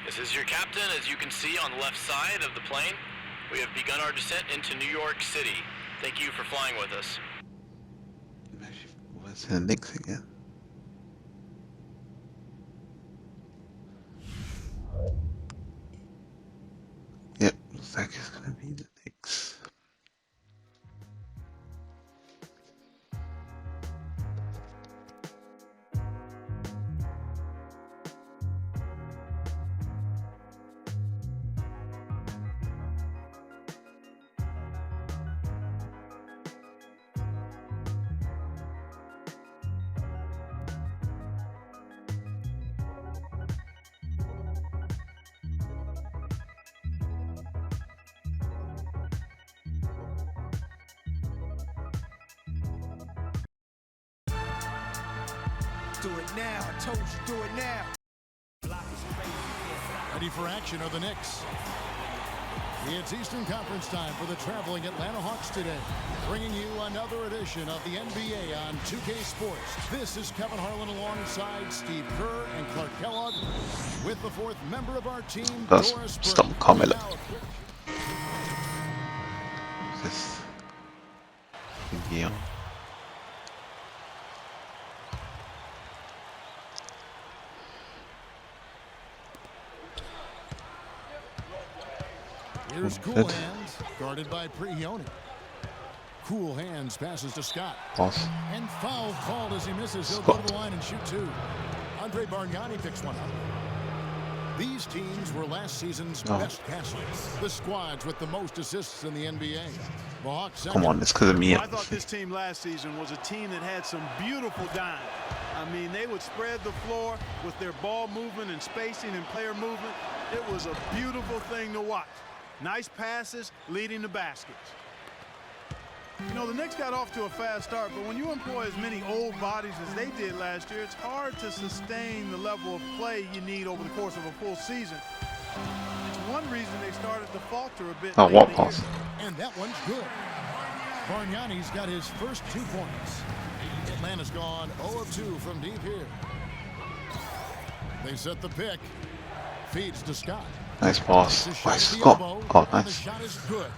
This is your captain. As you can see on the left side of the plane, we have begun our descent into New York City. Thank you for flying with us. What's the Knicks again? Yep, looks like it's gonna be the Knicks. Do it now. I told you, do it now. Ready for action are the Knicks. It's Eastern Conference time for the traveling Atlanta Hawks today, bringing you another edition of the NBA on 2K Sports. This is Kevin Harlan alongside Steve Kerr and Clark Kellogg with the fourth member of our team, Doris Burke. Stop coming. This game. Here's Cool Hands, guarded by Prigioni. Cool Hands passes to Scott. Boss. And foul called as he misses. He'll go to the line and shoot two. Andre Bargnani picks one up. These teams were last season's best passers. The squads with the most assists in the NBA. The Hawks Come on, it's because of me. I thought this team last season was a team that had some beautiful dimes. I mean, they would spread the floor with their ball movement and spacing and player movement. It was a beautiful thing to watch. Nice passes leading to baskets. You know, the Knicks got off to a fast start, but when you employ as many old bodies as they did last year, it's hard to sustain the level of play you need over the course of a full season. It's one reason they started to falter a bit. Oh, what pass? And that one's good. Bargnani's got his first 2 points. Atlanta's gone 0 of 2 from deep here. They set the pick. Feeds to Scott. Nice pass. Nice Scott. Oh, nice. The shot is good.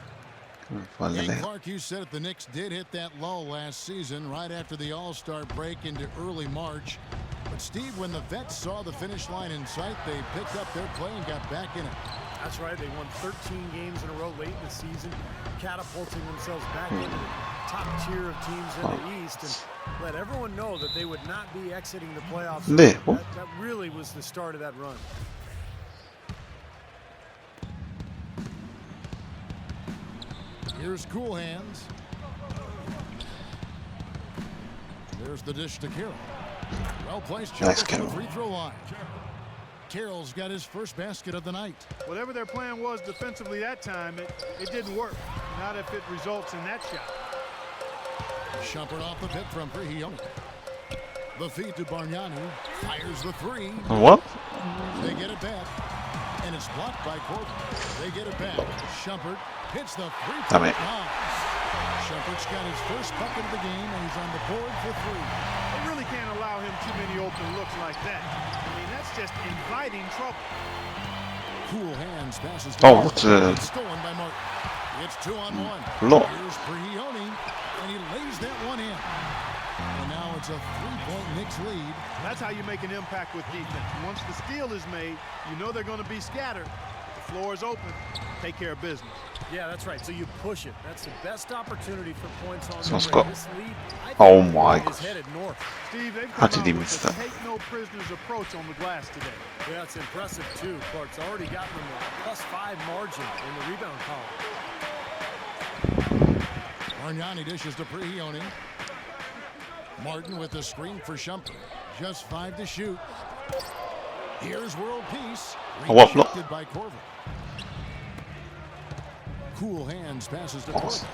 Hey, Clark, you said it. The Knicks did hit that lull last season right after the All-Star break into early March. But, Steve, when the vets saw the finish line in sight, they picked up their play and got back in it. That's right. They won 13 games in a row late in the season, catapulting themselves back into the top tier of teams in the East, and let everyone know that they would not be exiting the playoffs. That really was the start of that run. Here's Cool Hands. There's the dish to Carroll. Well-placed shot from the free throw line. Carroll's got his first basket of the night. Whatever their plan was defensively that time, it didn't work. Not if it results in that shot. Shumpert off the pit from Prigioni. The feed to Bargnani. Fires the three. What? They get it back. And it's blocked by Corbin. They get it back. Shumpert hits the free throw. Shumpert's got his first bucket of the game, and he's on the board for 3. They really can't allow him too many open looks like that. I mean, that's just inviting trouble. Cool Hands passes. What's It's stolen by Martin. It's 2-on-1. Look. Here's Prigioni, and he lays that one in. And now it's a 3-point Knicks lead. That's how you make an impact with defense. Once the steal is made, you know they're going to be scattered. The floor is open. Take care of business. Yeah, that's right. So you push it. That's the best opportunity for points on Let's the go. This lead, Oh my is gosh. headed north. Steve, they've How come did he out miss with a that? take no prisoners approach on the glass today. Yeah, it's impressive too. Clark's already gotten them a +5 margin in the rebound column. Bargnani dishes to Prigioni. Martin with the screen for Shumpert. Just 5 to shoot. Here's World Peace. Rejected by Corbin. Cool Hands passes to Corbin.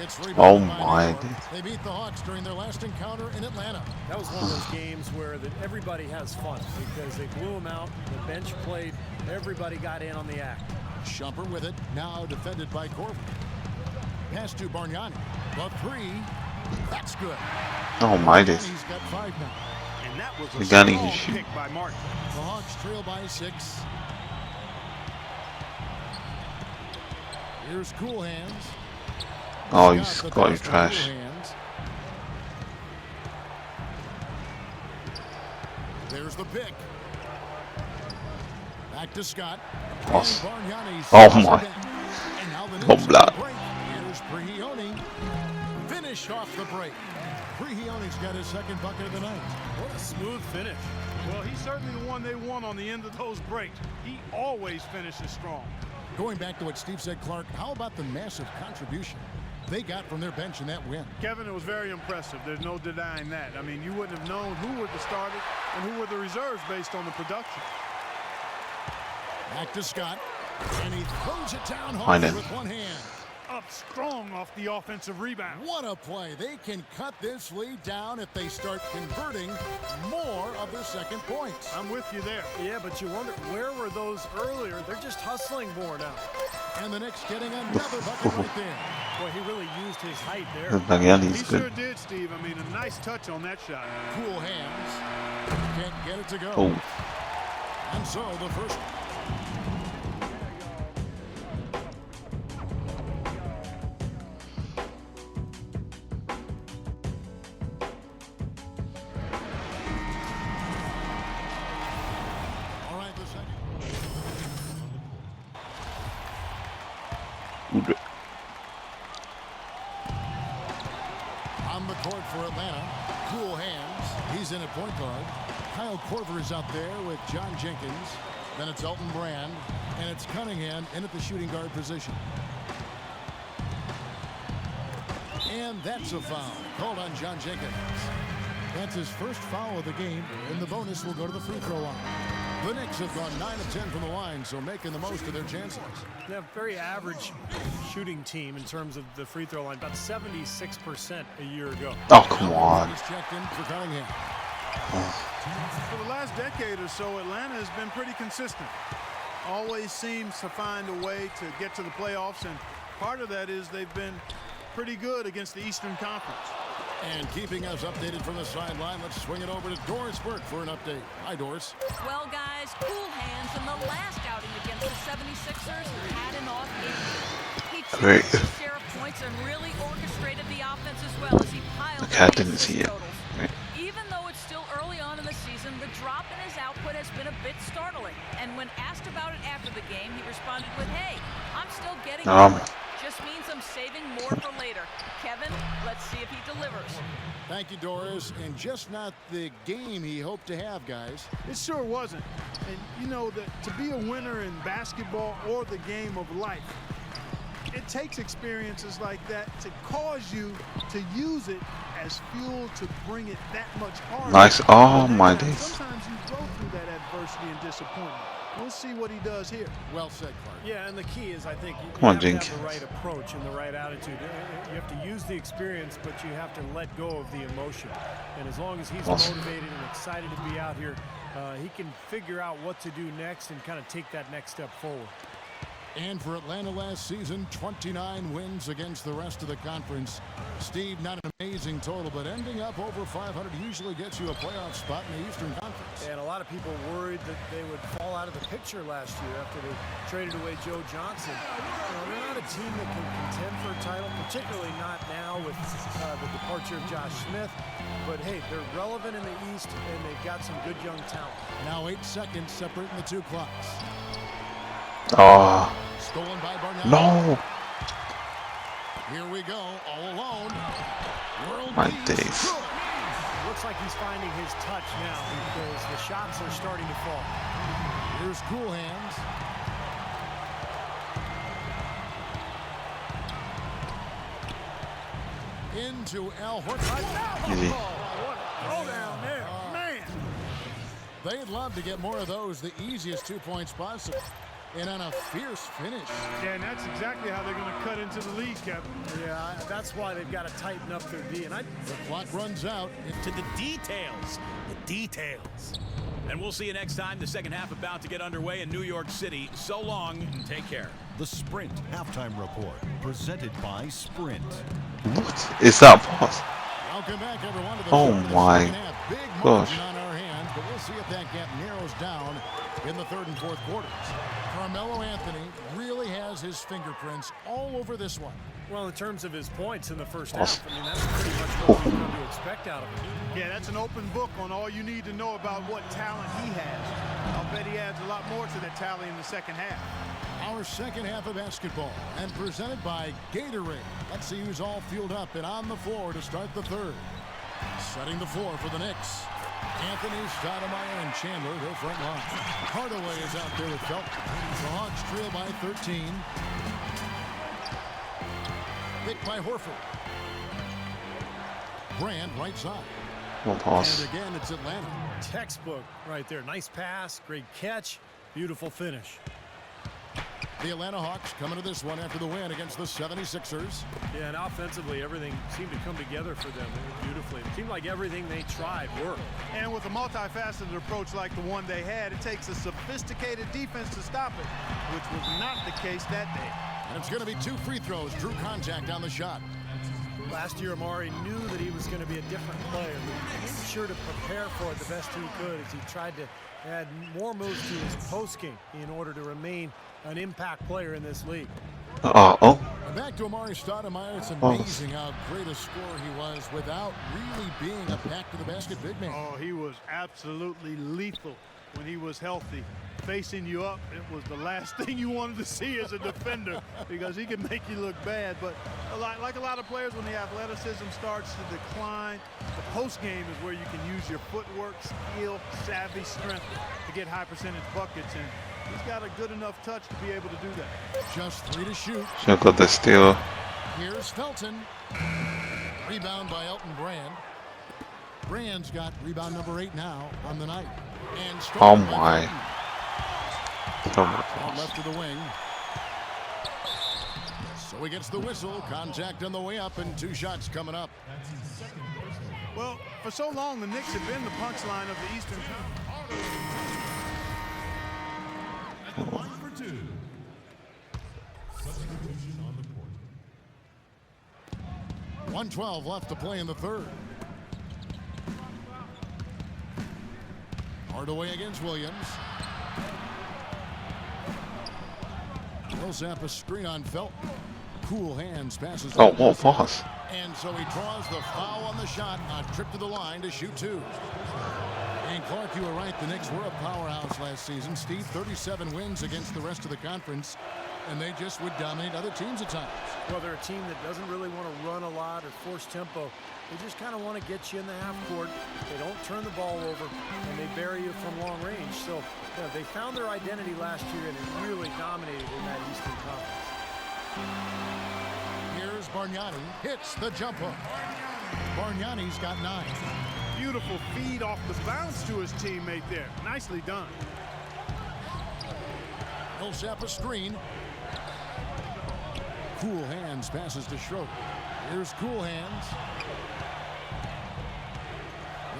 It's rebounded by New York. They beat the Hawks during their last encounter in Atlanta. That was one of those games where everybody has fun because they blew them out. The bench played. Everybody got in on the act. Shumpert with it. Now defended by Corbin. Pass to Bargnani. The 3. That's good. Oh my days. He's got 5 now. And that was The a gunny strong shoot. pick by Martin. The Hawks trail by 6. Here's Cool Hands. Oh, you Scott, the got your pass to trash. Cool Hands. There's the pick. Back to Scott. Pass. And Bargnani Oh sends it my. back. And now the Oh, Knicks on blood. the break. Here's Prigioni. Finish off the break. Prigioni's got his second bucket of the night. What a smooth finish. Well, he's certainly the one they want on the end of those breaks. He always finishes strong. Going back to what Steve said, Clark, how about the massive contribution they got from their bench in that win? Kevin, it was very impressive. There's no denying that. I mean, you wouldn't have known who were the starters and who were the reserves based on the production. Back to Scott. And he throws it down Fine hard then. with one hand. Up strong off the offensive rebound. What a play. They can cut this lead down if they start converting more of their second points. I'm with you there. Yeah, but you wonder, where were those earlier? They're just hustling more now. And the Knicks getting another bucket right there. Boy, he really used his height there. Bagiani's He sure good. did, Steve. I mean, a nice touch on that shot. Cool hands. Can't get it to go. Oh, And so the first. All right, the second. good. On the court for Atlanta. Cool hands. He's in at point guard. Kyle Korver is out there with John Jenkins. Then it's Elton Brand. And it's Cunningham in at the shooting guard position. And that's a foul called on John Jenkins. That's his first foul of the game, and the bonus will go to the free throw line. The Knicks have gone 9 of 10 from the line, so making the most of their chances. They have a very average shooting team in terms of the free throw line, about 76% a year ago. Oh, come on. He's checked in for Cunningham. For the last decade or so, Atlanta has been pretty consistent. Always seems to find a way to get to the playoffs, and part of that is they've been pretty good against the Eastern Conference. And keeping us updated from the sideline, let's swing it over to Doris Burke for an update. Hi, Doris. Well, guys, Cool Hands in the last outing against the 76ers had an off game. He Great. took his share of points and really orchestrated the offense as well as he piled Okay, I up didn't the see it. totals. Right. Even though it's still early on in the season, the drop in his output has been a bit startling. And when asked about it after the game, he responded with, "Hey, I'm still getting going. Just means I'm saving more for later." Kevin, let's see if he delivers. Thank you, Doris. And just not the game he hoped to have, guys. It sure wasn't. And you know that to be a winner in basketball or the game of life, it takes experiences like that to cause you to use it as fuel to bring it that much harder. Nice. Oh, And my then days. sometimes you go through that adversity and disappointment. We'll see what he does here. Well said, Clark. Yeah, and the key is, I think, you Come on, have to have Jenkins. the right approach and the right attitude. You have to use the experience, but you have to let go of the emotion. And as long as he's Awesome. motivated and excited to be out here, he can figure out what to do next and kind of take that next step forward. And for Atlanta last season, 29 wins against the rest of the conference. Steve, not an amazing total, but ending up over 500 usually gets you a playoff spot in the Eastern Conference. And a lot of people worried that they would fall out of the picture last year after they traded away Joe Johnson. You know, they're not a team that can contend for a title, particularly not now with the departure of Josh Smith. But hey, they're relevant in the East, and they've got some good young talent. Now 8 seconds separating the two clocks. Oh, Stolen by Barnett. no. Here we go, all alone. World My beats. days. It looks like he's finding his touch now because the shots are starting to fall. Here's Cool Hands. Into Al Horford. Easy. Throw down there, man. They'd love to get more of those, the easiest 2 points possible. And on a fierce finish. Yeah, and that's exactly how they're going to cut into the lead, Kevin. Yeah, that's why they've got to tighten up their D. And The clock runs out. To the details. The details. And we'll see you next time. The second half about to get underway in New York City. So long and take care. The Sprint Halftime Report, presented by Sprint. What is that pass? Welcome back, everyone, to the Oh start of the my second half. Big gosh. margin on our hands, but we'll see if that gap narrows down in the third and fourth quarters. Carmelo Anthony really has his fingerprints all over this one. Well, in terms of his points in the first half, I mean, that's pretty much what we've come to expect out of him. Yeah, that's an open book on all you need to know about what talent he has. I'll bet he adds a lot more to that tally in the second half. Our second half of basketball, and presented by Gatorade. Let's see who's all fueled up and on the floor to start the third. Setting the floor for the Knicks. Anthony, Stoudemire, and Chandler, their front line. Hardaway is out there with Felton. The Hawks trail by 13. Picked by Horford. Brand right side. One pass. And again, it's Atlanta. Textbook right there. Nice pass, great catch, beautiful finish. The Atlanta Hawks coming to this one after the win against the 76ers. Yeah, and offensively, everything seemed to come together for them beautifully. It seemed like everything they tried worked. And with a multifaceted approach like the one they had, it takes a sophisticated defense to stop it, which was not the case that day. And it's going to be 2 free throws. Drew contact on the shot. Last year, Amari knew that he was going to be a different player. He made sure to prepare for it the best he could as he tried to add more moves to his post game in order to remain an impact player in this league. Oh. And back to Amari Stoudemire. It's amazing how great a scorer he was without really being a back-to-the-basket big man. Oh, he was absolutely lethal when he was healthy. Facing you up, it was the last thing you wanted to see as a defender because he can make you look bad. But like a lot of players, when the athleticism starts to decline, the post game is where you can use your footwork, skill, savvy, strength to get high percentage buckets. And he's got a good enough touch to be able to do that. Just 3 to shoot. Should got the steal. Here's Felton. Rebound by Elton Brand. Brand's got rebound number 8 now on the night. And Oh my. On left to the wing. So he gets the whistle. Contact on the way up and 2 shots coming up. Well, for so long, the Knicks have been the punchline of the Eastern Conference. At the line for 2. Substitution on the court. 1:12 left to play in the third. Hardaway against Williams. Millsap a screen on Felton. Cool hands, passes. Oh, whoa, pass. And so he draws the foul on the shot. A trip to the line to shoot 2. And Clark, you were right. The Knicks were a powerhouse last season. Steve, 37 wins against the rest of the conference. And they just would dominate other teams at times. Well, they're a team that doesn't really want to run a lot or force tempo. They just kind of want to get you in the half court. They don't turn the ball over, and they bury you from long range. So yeah, they found their identity last year, and it really dominated in that Eastern Conference. Here's Bargnani. Hits the jump hook. Bargnani's got 9. Beautiful feed off the bounce to his teammate there. Nicely done. Millsap a screen. Cool hands passes to Schroeder. Here's Cool hands.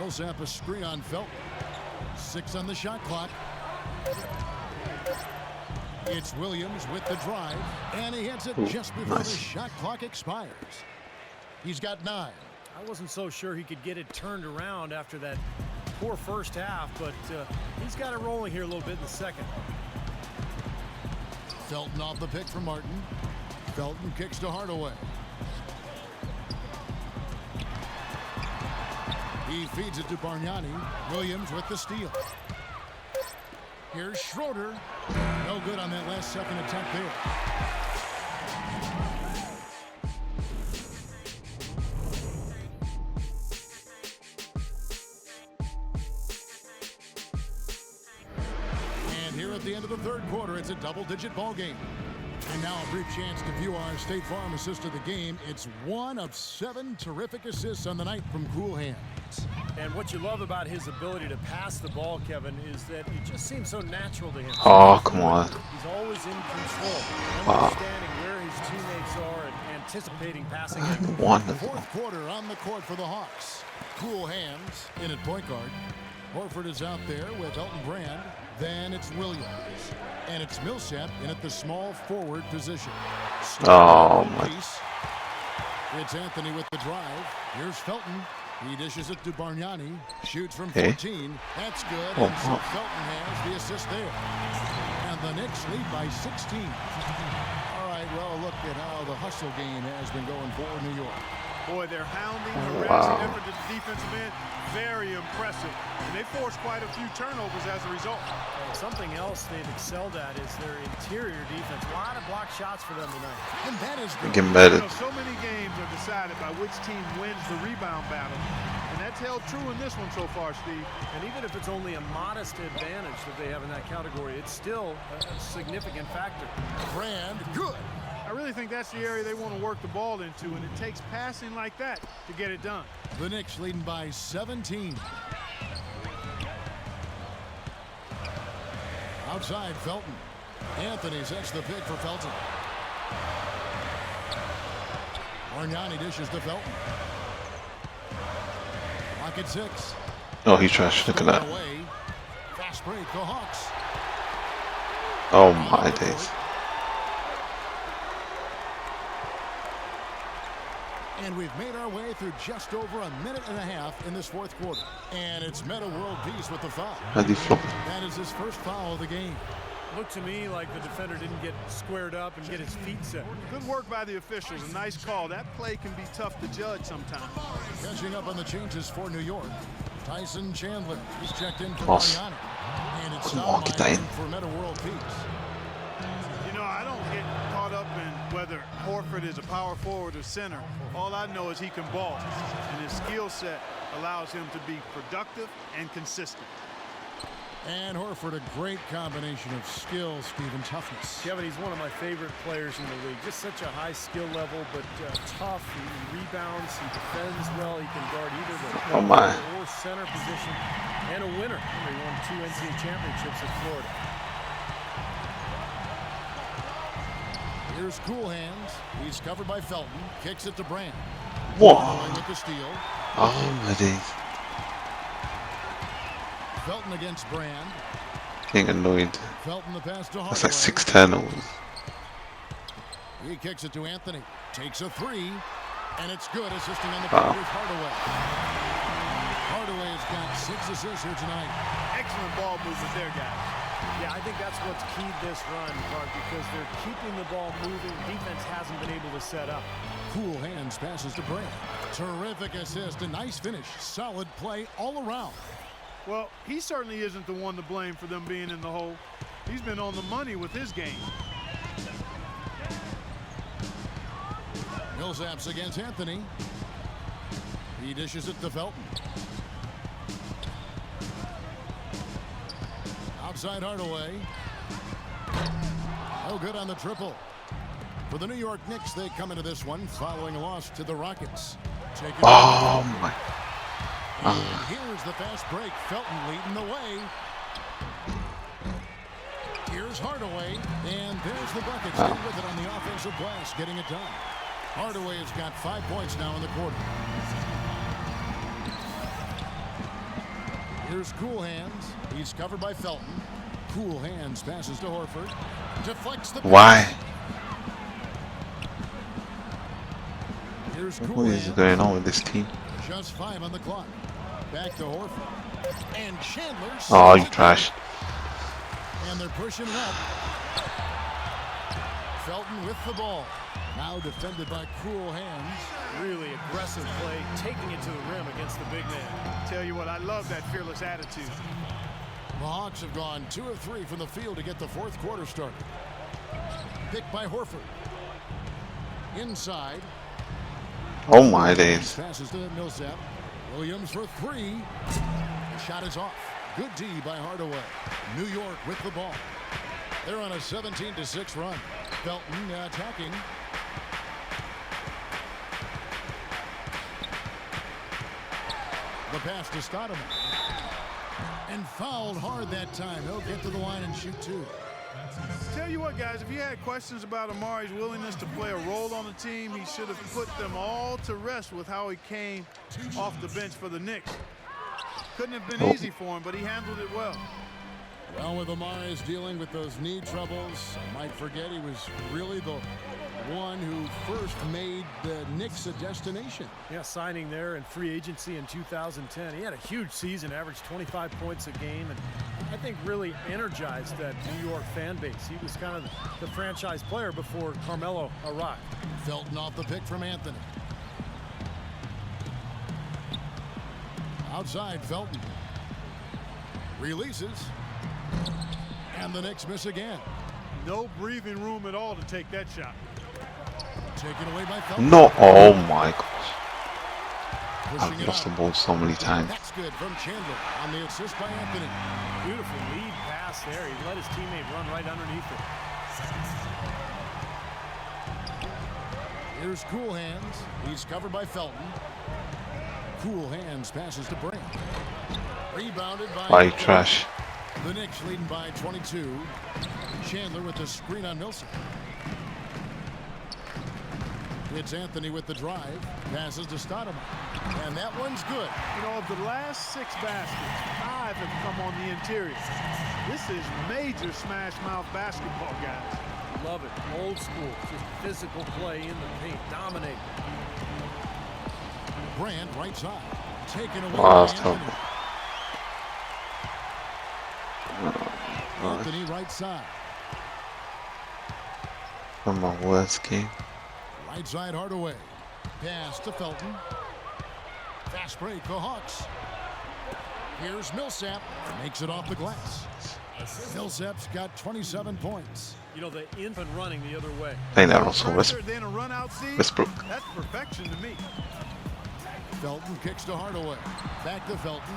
Millsap a screen on Felton. 6 on the shot clock. It's Williams with the drive, and he hits it just before the shot clock expires. He's got 9. I wasn't so sure he could get it turned around after that poor first half, but he's got it rolling here a little bit in the second. Felton off the pick from Martin. Felton kicks to Hardaway. He feeds it to Bargnani. Williams with the steal. Here's Schroeder. No good on that last second attempt there. And here at the end of the third quarter, it's a double-digit ball game. And now a brief chance to view our State Farm assist of the game. It's 1 of 7 terrific assists on the night from Cool Hands. And what you love about his ability to pass the ball, Kevin, is that it just seems so natural to him. Oh, come on. He's always in control, understanding where his teammates are and anticipating passing them. Fourth quarter on the court for the Hawks. Cool Hands in at point guard. Horford is out there with Elton Brand. Then it's Williams. And it's Millsap in at the small forward position. Oh, my. It's Anthony with the drive. Here's Felton. He dishes it to Bargnani. Shoots from 14. That's good. And so Felton has the assist there. And The Knicks lead by 16. All right, well, look at how the hustle game has been going for New York. Boy, they're hounding, harassing effort to the defensive end. Very impressive. And they forced quite a few turnovers as a result. And something else they've excelled at is their interior defense. A lot of block shots for them tonight. And that is Get mad You at know, so many games are decided by which team wins the rebound battle. And that's held true in this one so far, Steve. And even if it's only a modest advantage that they have in that category, it's still a significant factor. Brand, good. I really think that's the area they want to work the ball into, and it takes passing like that to get it done. The Knicks leading by 17. Outside, Felton. Anthony sets the pick for Felton. Bargnani dishes to Felton. Lock at 6. Oh, he's trash. Look at that. Away. Fast break, the Hawks. Oh my days. And we've made our way through just over a minute and a half in this fourth quarter. And it's Meta World Peace with the foul. How do you flop? That is his first foul of the game. Looked to me like the defender didn't get squared up and get his feet set. Good work by the officials. A nice call. That play can be tough to judge sometimes. Catching up on the changes for New York. Tyson Chandler. He's checked in for Boss. Bargnani. And it's Come on, get that in. for Meta World Peace. You know, I don't get caught up in whether Horford is a power forward or center. All I know is he can ball, and his skill set allows him to be productive and consistent. And Horford, a great combination of skill, speed, and toughness. Kevin, he's one of my favorite players in the league. Just such a high skill level, but tough. He rebounds, he defends well. He can guard either the Oh my. or center position. And a winner. He won 2 NCAA championships at Florida. Here's Cool Hands. He's covered by Felton. Kicks it to Brand. Whoa. With the steal. Oh my days. Felton against Brand. Getting annoyed. Felton the pass to Hardaway. That's like 6 turnovers. He kicks it to Anthony. Takes a 3. And it's good, assisting on the play with Hardaway. Hardaway has got 6 assists here tonight. Excellent ball movement there, guys. Yeah, I think that's what's keyed this run, Clark, because they're keeping the ball moving. Defense hasn't been able to set up. Cool Hands passes to Brand. Terrific assist. A nice finish. Solid play all around. Well, he certainly isn't the one to blame for them being in the hole. He's been on the money with his game. Millsaps against Anthony. He dishes it to Felton. Outside Hardaway. No good on the triple. For the New York Knicks, they come into this one following a loss to the Rockets. Oh my. And here's the fast break. Felton leading the way. Here's Hardaway. And there's the bucket. Stay with it on the offensive glass, getting it done. Hardaway has got 5 points now in the quarter. Here's Cool Hands. He's covered by Felton. Cool Hands passes to Horford. Deflects the pass. Why? Here's Cool What is Hands. going on with this team? Just 5 on the clock. Back to Horford. And Chandler. Oh, you trash. And they're pushing it up. Felton with the ball. Now defended by Cool Hands. Really aggressive play, taking it to the rim against the big man. Tell you what, I love that fearless attitude. The Hawks have gone 2 of 3 from the field to get the fourth quarter started. Picked by Horford. Inside. Oh my days. Passes to Millsap. Williams for 3. The shot is off. Good D by Hardaway. New York with the ball. They're on a 17-6 run. Felton attacking. The pass to Stoudemire. And fouled hard that time. He'll get to the line and shoot 2. Tell you what, guys, if you had questions about Amari's willingness to play a role on the team, he should have put them all to rest with how he came off the bench for the Knicks. Couldn't have been easy for him, but he handled it well. Well, with Amari's dealing with those knee troubles, I might forget he was really the one who first made the Knicks a destination. Yeah, signing there in free agency in 2010. He had a huge season, averaged 25 points a game, and I think really energized that New York fan base. He was kind of the franchise player before Carmelo arrived. Felton off the pick from Anthony. Outside, Felton. Releases. And the Knicks miss again. No breathing room at all to take that shot. Taken away by Felton. No, oh my gosh. Pushing I've it lost the out. ball so many times. That's good from Chandler on the assist by Anthony. Beautiful lead pass there. He let his teammate run right underneath it. Here's Cool Hands. He's covered by Felton. Cool Hands passes to Brand. Rebounded by White trash. the Knicks leading by 22. Chandler with the screen on Millsap. It's Anthony with the drive. Passes to Stoudemire. And that one's good. You know, of the last 6 baskets, 5 have come on the interior. This is major smash mouth basketball, guys. Love it. Old school. Just physical play in the paint. Dominate. Brand right side. Taken away Oh, by that's Anthony. terrible. Anthony right side. From my worst game. Right side Hardaway. Pass to Felton. Fast break for Hawks. Here's Millsap. Makes it off the glass. Millsap's got 27 points. You know, the in and running the other way. Playing that also Then a run out seed. Westbrook. That's perfection to me. Felton kicks to Hardaway. Back to Felton.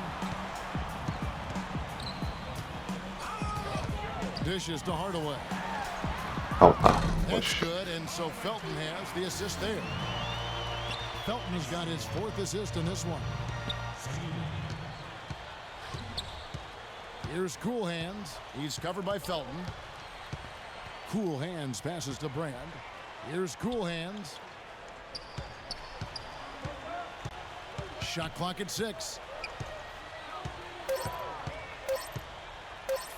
Dishes to Hardaway. Oh, wow. That's good, and so Felton has the assist there. Felton has got his 4th assist in this one. Here's Cool Hands. He's covered by Felton. Cool Hands passes to Brand. Here's Cool Hands. Shot clock at 6.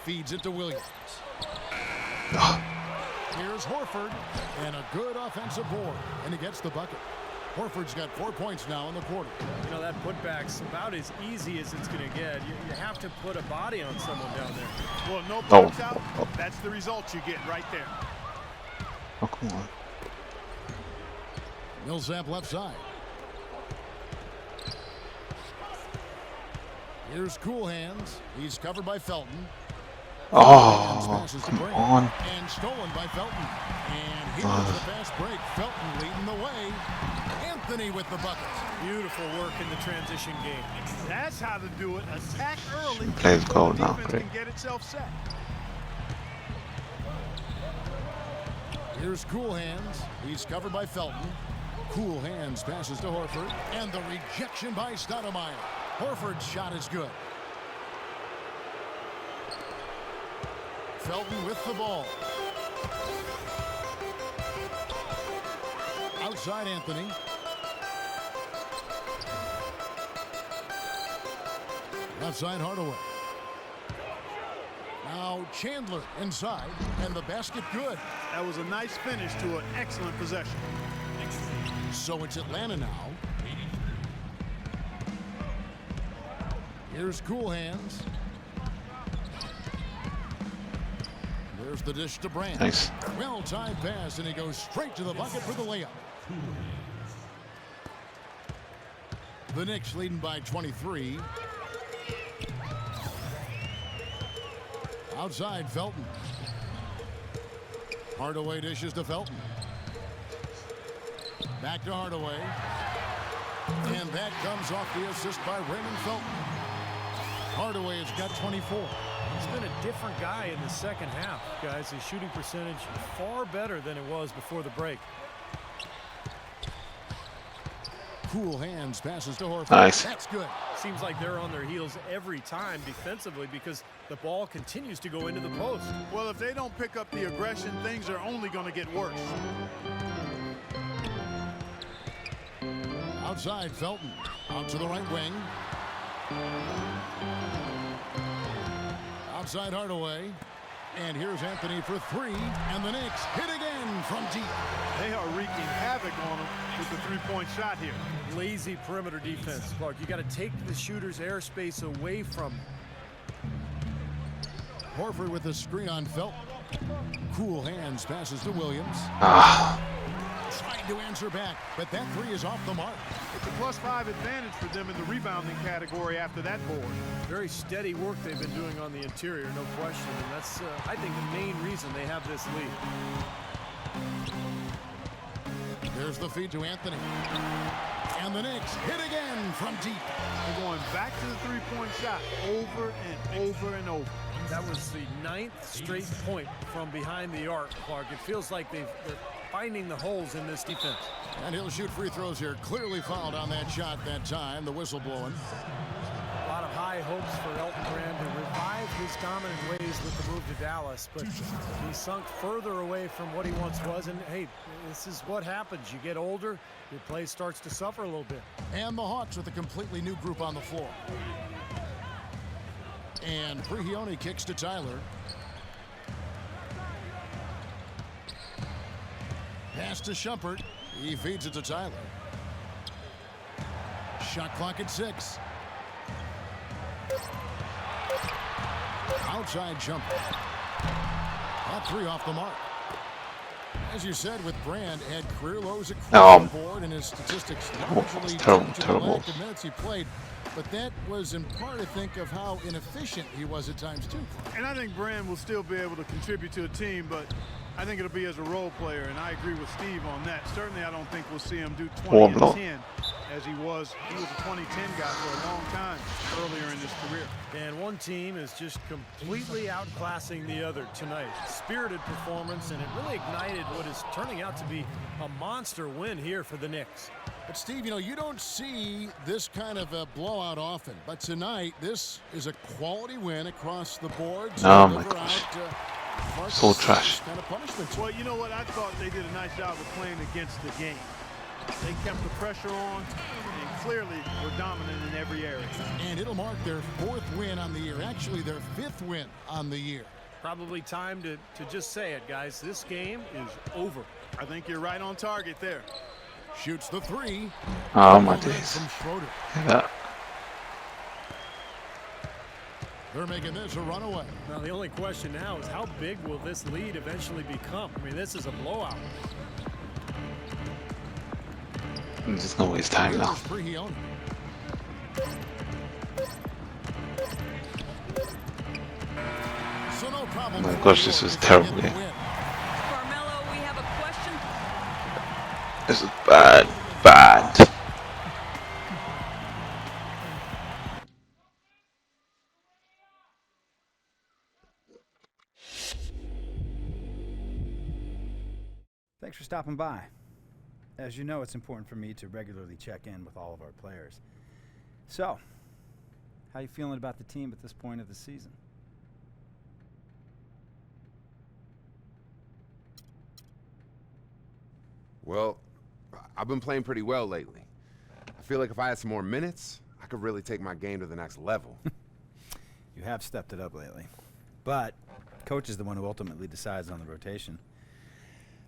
Feeds it to Williams. Here's Horford, and a good offensive board, and he gets the bucket. Horford's got 4 points now in the quarter. You know, that putback's about as easy as it's going to get. You have to put a body on someone down there. Well, no Oh. points out. That's the result you get right there. Oh, come on. Millsap left side. Here's Cool Hands. He's covered by Felton. Oh, come on. And stolen by Felton. And here's the fast break. Felton leading the way. Anthony with the bucket. Beautiful work in the transition game. That's how to do it. Attack early. Plays goal now. Defense Great. can get itself set. Here's Cool Hands. He's covered by Felton. Cool Hands passes to Horford. And the rejection by Stoudemire. Horford's shot is good. Felton with the ball. Outside Anthony. Left side Hardaway. Now Chandler inside, and the basket good. That was a nice finish to an excellent possession. So it's Atlanta now. Here's Cool Hands. There's the dish to Brand. Nice. Well-timed pass, and he goes straight to the bucket for the layup. The Knicks leading by 23. Outside, Felton. Hardaway dishes to Felton. Back to Hardaway. And that comes off the assist by Raymond Felton. Hardaway has got 24. He's been a different guy in the second half, guys. His shooting percentage far better than it was before the break. Cool Hands passes to Horford. Nice. That's good. Seems like they're on their heels every time defensively because the ball continues to go into the post. Well, if they don't pick up the aggression, things are only going to get worse. Outside, Felton. Out to the right wing. Outside Hardaway. And here's Anthony for 3. And the Knicks hit again from deep. They are wreaking havoc on them with the three-point shot here. Lazy perimeter defense, Clark. You got to take the shooter's airspace away from him. Horford with the screen on Felt. Cool hands, passes to Williams. Trying to answer back, but that three is off the mark. It's a +5 advantage for them in the rebounding category after that board. Very steady work they've been doing on the interior, no question. And that's, I think, the main reason they have this lead. There's the feed to Anthony. And the Knicks hit again from deep. They're going back to the three-point shot over and over and over. That was the 9th straight point from behind the arc, Clark. It feels like they're finding the holes in this defense. And he'll shoot free throws here. Clearly fouled on that shot that time. The whistle blowing. A lot of high hopes for Elton Brand to revive his dominant ways with the move to Dallas, but he sunk further away from what he once was. And hey, this is what happens. You get older, your play starts to suffer a little bit. And the Hawks with a completely new group on the floor. And Prigioni kicks to Tyler. Pass to Shumpert. He feeds it to Tyler. Shot clock at 6. Outside jumper. That three off the mark. As you said, with Brand, had career lows across the board, and his statistics largely due to the lack of minutes he played. But that was in part, I think, of how inefficient he was at times, too. And I think Brand will still be able to contribute to a team, but I think it'll be as a role player, and I agree with Steve on that. Certainly, I don't think we'll see him do 20 and 10 as he was. He was a 20-10 guy for a long time earlier in his career. And one team is just completely outclassing the other tonight. Spirited performance, and it really ignited what is turning out to be a monster win here for the Knicks. But, Steve, you know, you don't see this kind of a blowout often. But tonight, this is a quality win across the board. Oh, my gosh. So trash. Kind of punishment. Well, you know what? I thought they did a nice job of playing against the game. They kept the pressure on and clearly were dominant in every area. And it'll mark their 4th win on the year. Actually, their 5th win on the year. Probably time to just say it, guys. This game is over. I think you're right on target there. Shoots the 3. Oh, my days. From Schroeder. Yeah. They're making this a runaway. Now, the only question now is how big will this lead eventually become? I mean, this is a blowout. There's no waste time now. Oh my gosh, this was terrible. Carmelo, we have a question. This is bad, bad. Thanks for stopping by. As you know, it's important for me to regularly check in with all of our players. So, how you feeling about the team at this point of the season? Well, I've been playing pretty well lately. I feel like if I had some more minutes, I could really take my game to the next level. You have stepped it up lately. But coach is the one who ultimately decides on the rotation.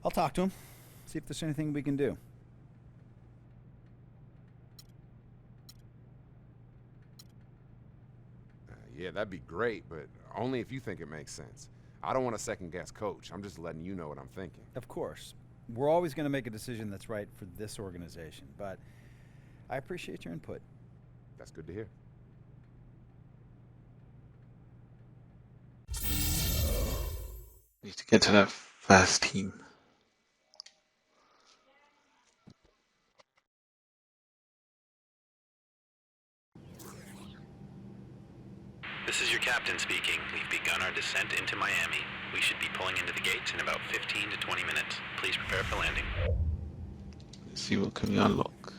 I'll talk to him, see if there's anything we can do. Yeah, that'd be great, but only if you think it makes sense. I don't want to second-guess coach. I'm just letting you know what I'm thinking. Of course. We're always going to make a decision that's right for this organization, but I appreciate your input. That's good to hear. Need to get to that first team. This is your captain speaking. We've begun our descent into Miami. We should be pulling into the gates in about 15 to 20 minutes. Please prepare for landing. Let's see what can we unlock.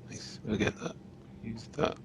Nice, we'll get that. Use that.